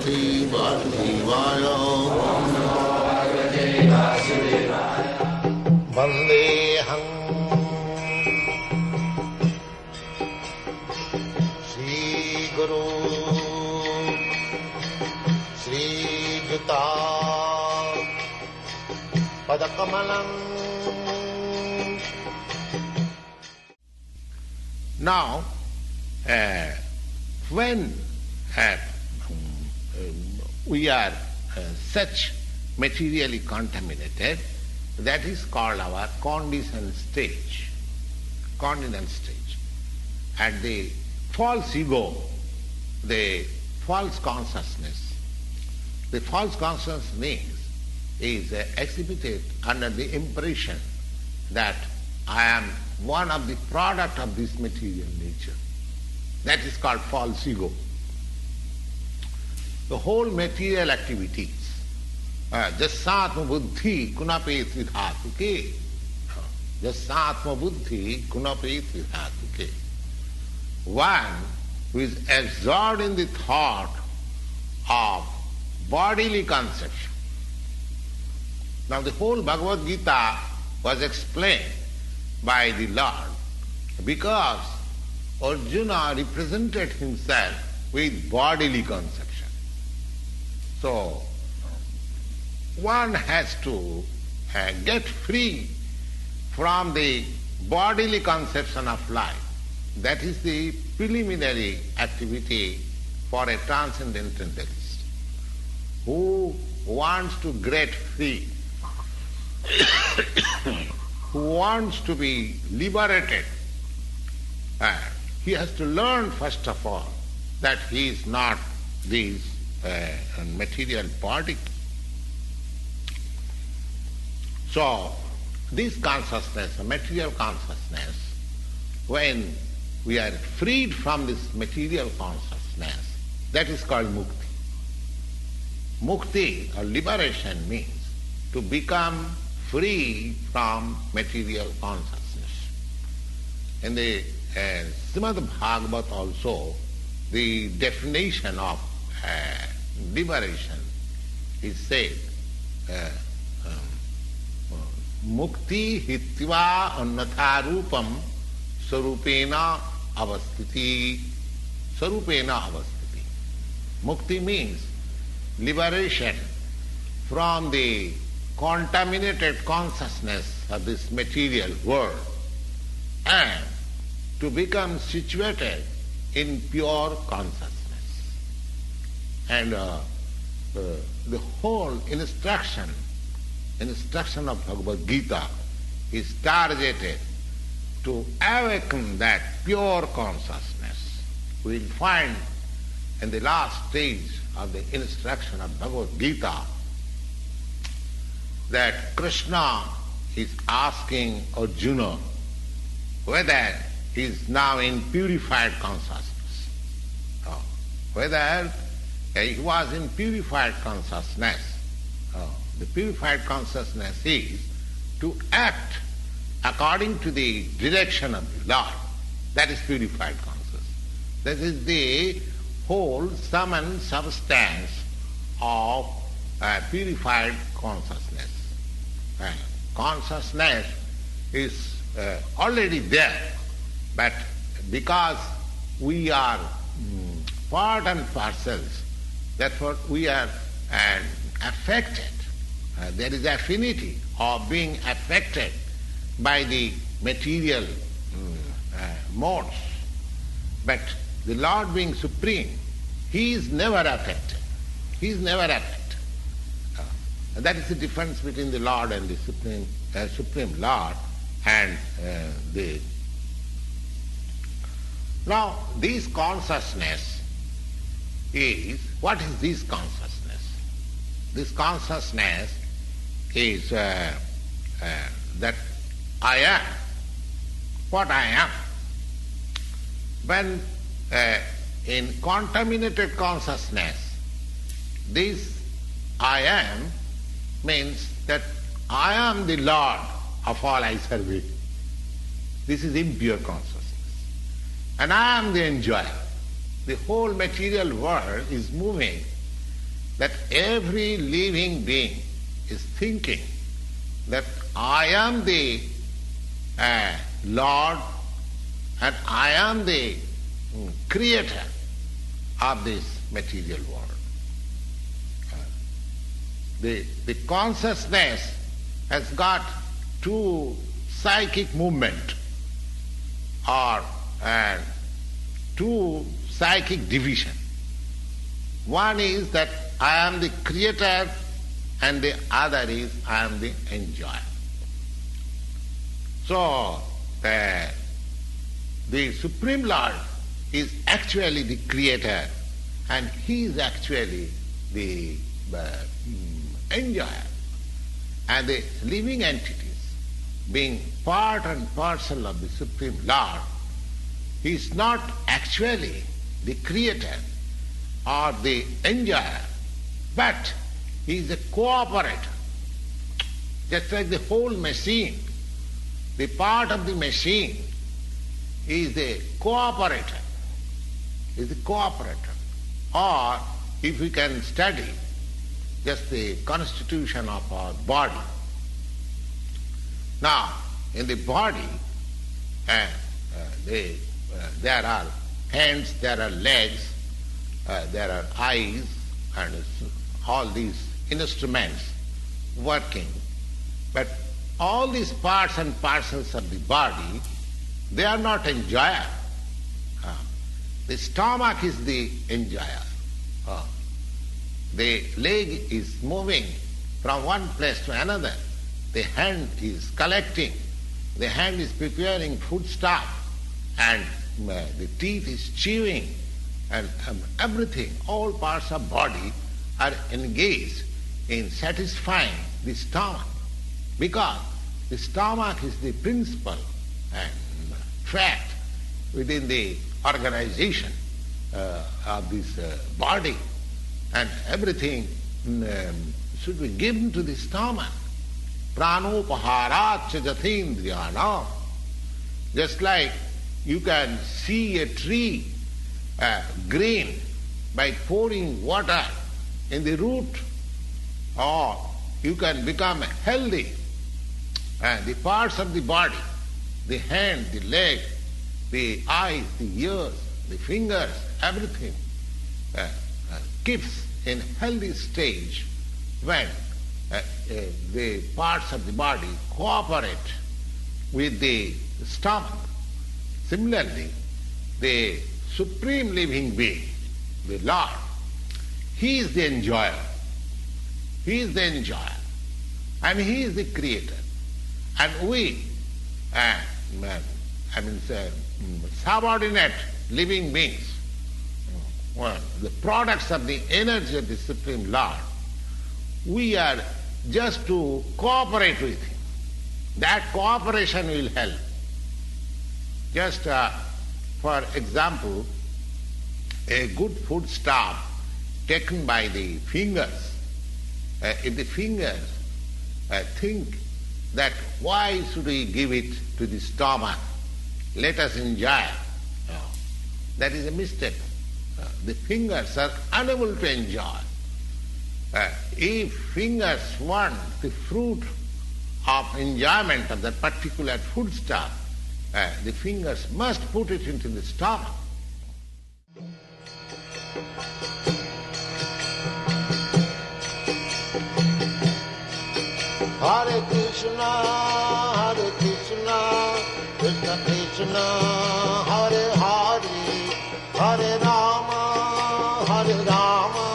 Parvati Vasudevaya. Vandeham Shri Guru Shri Juta Padakamalam. Now, when we are such materially contaminated, that is called our conditioned stage. Conditioned stage. At the false ego, the false consciousness. The false consciousness is exhibited under the impression that I am one of the product of this material nature. That is called false ego. The whole material activities, jasatma buddhi kunape tridhatuke, jasatma buddhi kunape tridhatuke. One who is absorbed in the thought of bodily conception. Now the whole Bhagavad Gita was explained by the Lord because Arjuna represented himself with bodily conception. So one has to get free from the bodily conception of life. That is the preliminary activity for a transcendentalist who wants to get free, who wants to be liberated. He has to learn first of all that he is not this material body. So this consciousness, material consciousness, when we are freed from this material consciousness, that is called mukti. Mukti or liberation means to become free from material consciousness. In the Srimad Bhagavat also, the definition of liberation is said, mukti hitva annatha rupam sarupena avasthiti. Sarupena avasthiti. Mukti means liberation from the contaminated consciousness of this material world and to become situated in pure consciousness. And the whole instruction of Bhagavad Gita is targeted to awaken that pure consciousness. We will find in the last stage of the instruction of Bhagavad Gita that Krishna is asking Arjuna whether he is now in purified consciousness. Whether he was in purified consciousness. The purified consciousness is to act according to the direction of the Lord. That is purified consciousness. That is the whole sum and substance of purified consciousness. Consciousness is already there, but because we are part and parcels, therefore we are affected. There is affinity of being affected by the material modes. But the Lord being supreme, He is never affected. He is never affected. That is the difference between the Lord and the Supreme Lord and the... Now, this consciousness is... What is this consciousness? This consciousness is that I am what I am. When in contaminated consciousness, this I am means that I am the Lord of all I survey. This is impure consciousness. And I am the enjoyer. The whole material world is moving that every living being is thinking that I am the Lord and I am the creator of this material world. The consciousness has got two psychic movement or two psychic division. One is that I am the creator and the other is I am the enjoyer. So the Supreme Lord is actually the creator and he is actually the enjoyer. And the living entities, being part and parcel of the Supreme Lord, he is not actually the creator or the enjoyer, but he is a cooperator. Just like the whole machine, the part of the machine is the cooperator, Or if we can study just the constitution of our body. Now, in the body, there are hands, there are legs, there are eyes, and all these instruments working. But all these parts and parcels of the body, they are not enjoyer. The stomach is the enjoyer. The leg is moving from one place to another. The hand is collecting. The hand is preparing food stuff. And the teeth is chewing. And everything, all parts of body are engaged in satisfying the stomach. Because the stomach is the principal and fact within the organization of this body. And everything should be given to the stomach. Pranopaharat jatindriyanam. Just like you can see a tree green by pouring water in the root, or you can become healthy. The parts of the body, the hand, the leg, the eyes, the ears, the fingers, everything keeps in healthy stage when the parts of the body cooperate with the stomach. Similarly, the Supreme Living Being, the Lord, He is the enjoyer. He is the enjoyer. And He is the creator. And we, subordinate living beings, the products of the energy of the Supreme Lord, we are just to cooperate with Him. That cooperation will help. Just for example, a good food stuff taken by the fingers, if the fingers think that why should we give it to the stomach, let us enjoy, that is a mistake. The fingers are unable to enjoy. If fingers want the fruit of enjoyment of that particular food stuff, the fingers must put it into the stomach. Hare Krishna, Krishna Krishna, Hare Hare, Hare Rama, Hare Rama,